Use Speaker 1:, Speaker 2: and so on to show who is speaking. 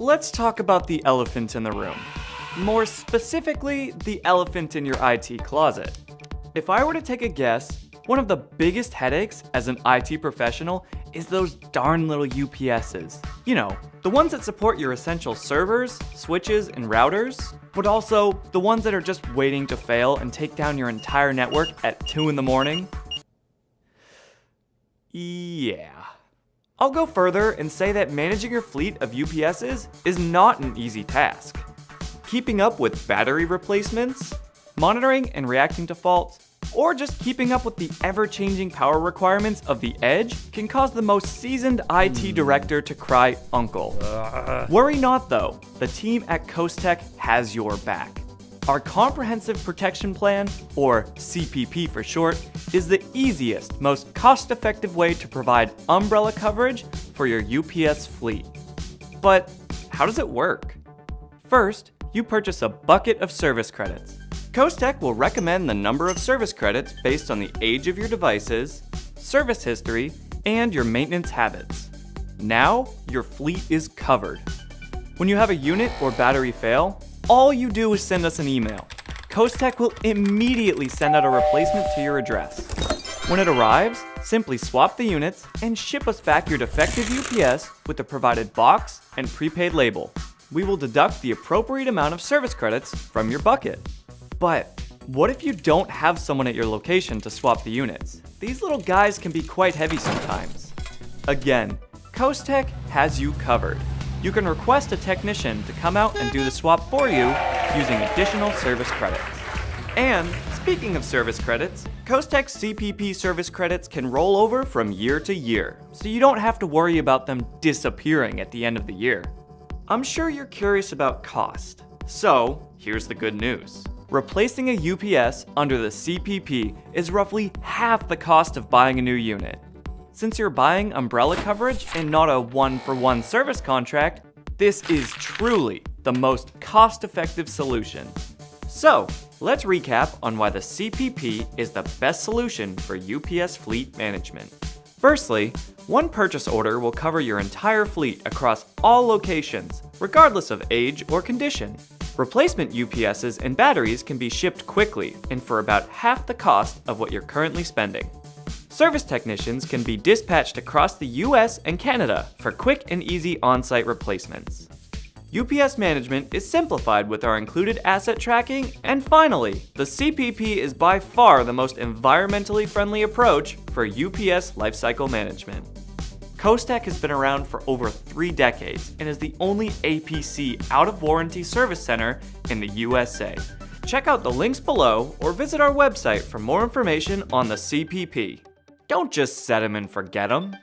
Speaker 1: let's talk about the elephant in the room. More specifically, the elephant in your IT closet. If I were to take a guess, one of the biggest headaches as an IT professional is those darn little UPSs. You know, the ones that support your essential servers, switches, and routers, but also the ones that are just waiting to fail and take down your entire network at 2 in the morning. Yeah. I'll go further and say that managing your fleet of UPSs is not an easy task. Keeping up with battery replacements, monitoring and reacting to faults, or just keeping up with the ever-changing power requirements of the edge can cause the most seasoned IT director to cry uncle. Worry not though, the team at CoastTec has your back. Our Comprehensive Protection Plan, or CPP for short, is the easiest, most cost-effective way to provide umbrella coverage for your UPS fleet. But how does it work? First, you purchase a bucket of service credits. CoastTec will recommend the number of service credits based on the age of your devices, service history, and your maintenance habits. Now, your fleet is covered. When you have a unit or battery fail, all you do is send us an email. CoastTec will immediately send out a replacement to your address. When it arrives, simply swap the units and ship us back your defective UPS with the provided box and prepaid label. We will deduct the appropriate amount of service credits from your bucket. But what if you don't have someone at your location to swap the units? These little guys can be quite heavy sometimes. Again, CoastTec has you covered. You can request a technician to come out and do the swap for you using additional service credits. And speaking of service credits, CoastTec's CPP service credits can roll over from year to year, so you don't have to worry about them disappearing at the end of the year. I'm sure you're curious about cost, so here's the good news. Replacing a UPS under the CPP is roughly half the cost of buying a new unit. Since you're buying umbrella coverage and not a one-for-one service contract, this is truly the most cost-effective solution. So, let's recap on why the CPP is the best solution for UPS fleet management. Firstly, one purchase order will cover your entire fleet across all locations, regardless of age or condition. Replacement UPSs and batteries can be shipped quickly and for about half the cost of what you're currently spending. Service technicians can be dispatched across the US and Canada for quick and easy on-site replacements. UPS management is simplified with our included asset tracking, and finally, the CPP is by far the most environmentally friendly approach for UPS lifecycle management. CoastTec has been around for over 3 decades and is the only APC out-of-warranty service center in the USA. Check out the links below or visit our website for more information on the CPP. Don't just set them and forget them.